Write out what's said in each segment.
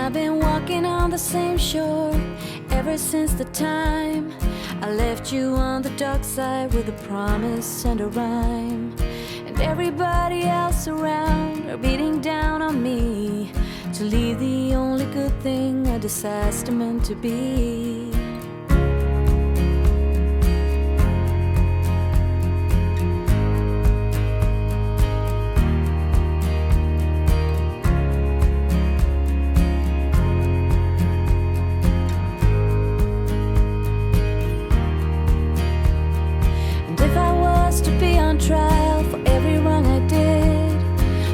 I've been walking on the same shore ever since the time I left you on the dark side with a promise and a rhyme. And everybody else around are beating down on me to leave the only good thing a disaster meant to be. Trial for every wrong I did,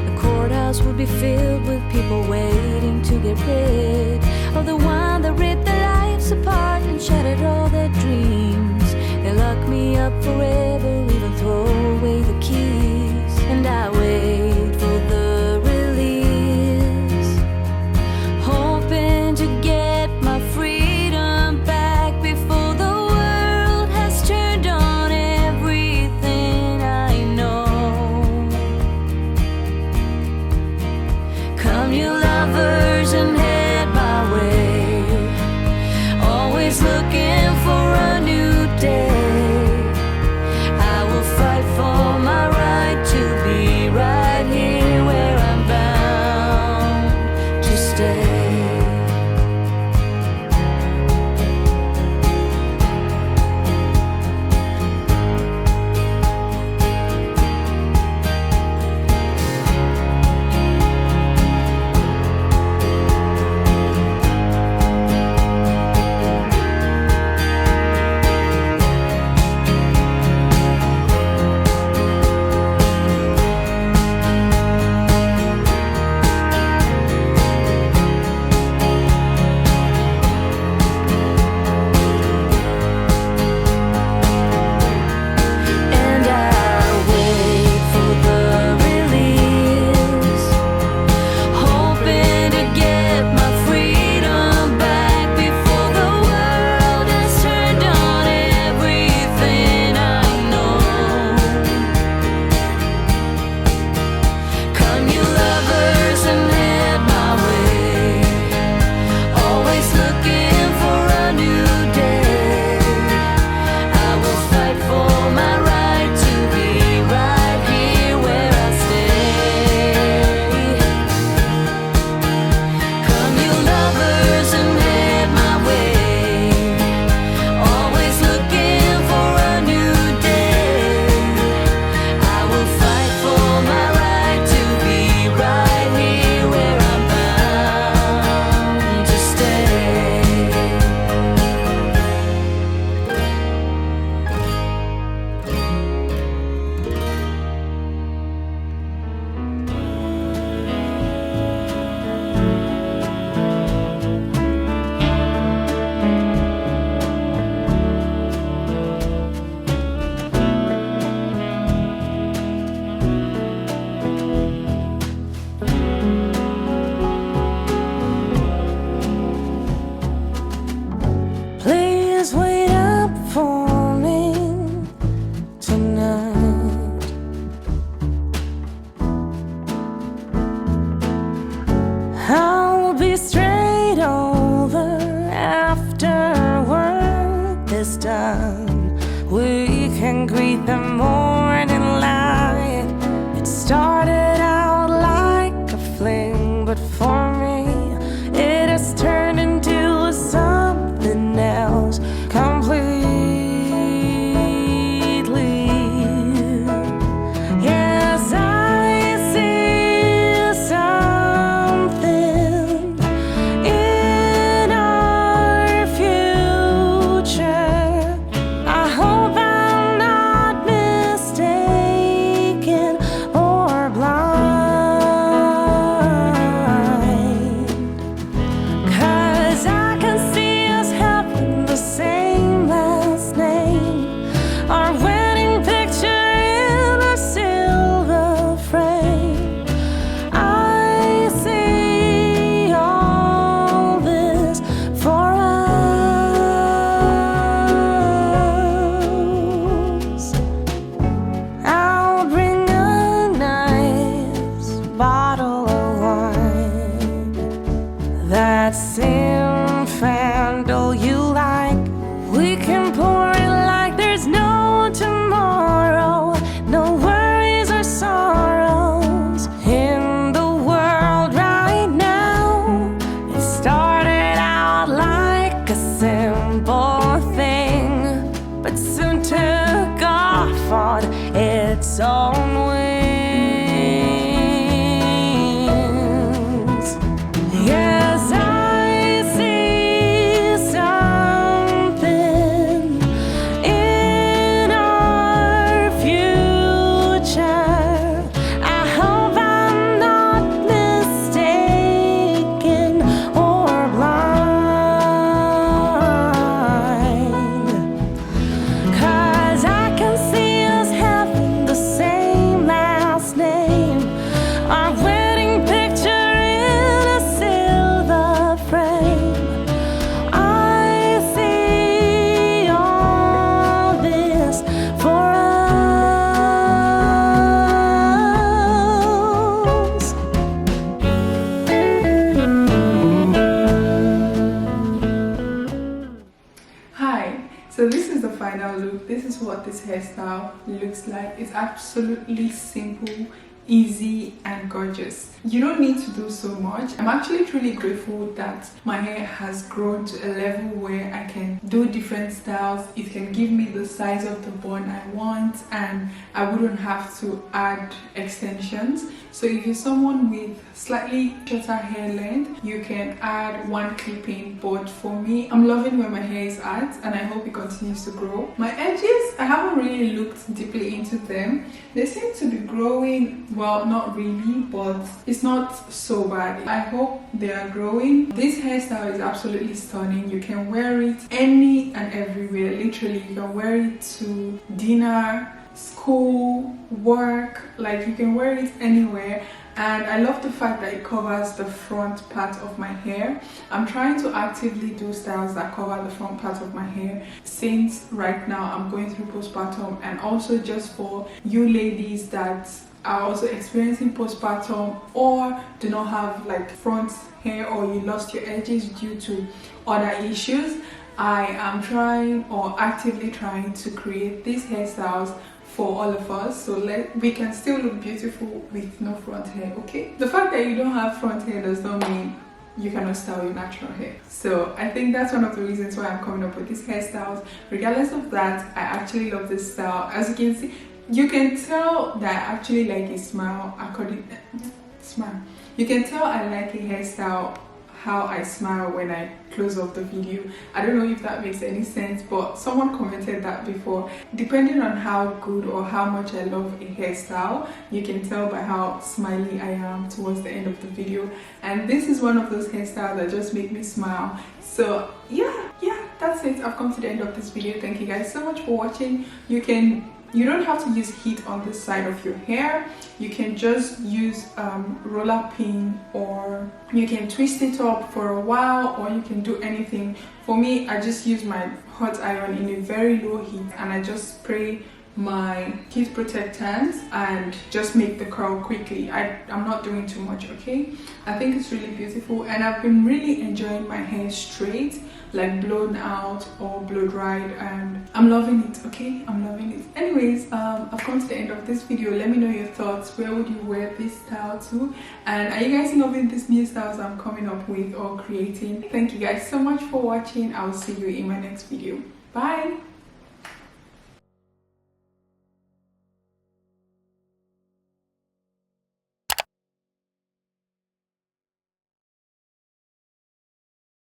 the courthouse would be filled with people waiting to get rid of the one that ripped their lives apart and shattered all their dreams. They lock me up forever, even throw away the keys. And I wait for the release, hoping to get my freedom back before the world has turned on everything I know. Come, you lovers, and head my way, always looking for a new day. I will fight for my right to be medicine Fandle you like. We can pour it like there's no tomorrow, no worries or sorrows in the world right now. It started out like a simple thing, but soon took off on its own wings. Yes, I see something in our future. I hope I'm not mistaken or blind, 'cause I can see us having the same last name. Our wedding picture in a silver frame. I see all this for us. Hi, so this is the final look. This is what this hairstyle looks like. It's absolutely simple, easy and gorgeous. You don't need to do so much. I'm actually truly grateful that my hair has grown to a level where I can do different styles. It can give me the size of the bun I want and I wouldn't have to add extensions. So if you're someone with slightly shorter hair length, you can add one clipping, but for me, I'm loving where my hair is at and I hope it continues to grow. My edges, I haven't really looked deeply into them. They seem to be growing, well, not really, but it's not so bad. I hope they are growing. This hairstyle is absolutely stunning. You can wear it any and everywhere. Literally, you can wear it to dinner, school, work, like you can wear it anywhere. And I love the fact that it covers the front part of my hair. I'm trying to actively do styles that cover the front part of my hair since right now I'm going through postpartum, and also just for you ladies that are also experiencing postpartum or do not have like front hair, or you lost your edges due to other issues. I am trying, or actively trying, to create these hairstyles for all of us, so we can still look beautiful with no front hair. Okay, the fact that you don't have front hair does not mean you cannot style your natural hair. So I think that's one of the reasons why I'm coming up with these hairstyles. Regardless of that, I actually love this style. As you can see, you can tell that I actually like a smile. You can tell I like a hairstyle how I smile when I close off the video. I don't know if that makes any sense, but someone commented that before. Depending on how good or how much I love a hairstyle, you can tell by how smiley I am towards the end of the video. And this is one of those hairstyles that just make me smile. So yeah, that's it. I've come to the end of this video. Thank you guys so much for watching. You don't have to use heat on this side of your hair. You can just use roller pin, or you can twist it up for a while, or you can do anything. For me, I just use my hot iron in a very low heat and I just spray my heat protectant and just make the curl quickly. I'm not doing too much, okay? I think it's really beautiful and I've been really enjoying my hair straight, like blown out or blow dried, and I'm loving it, okay? I'm loving it. Anyways, I've come to the end of this video. Let me know your thoughts. Where would you wear this style to? And are you guys loving these new styles I'm coming up with or creating? Thank you guys so much for watching. I'll see you in my next video. Bye!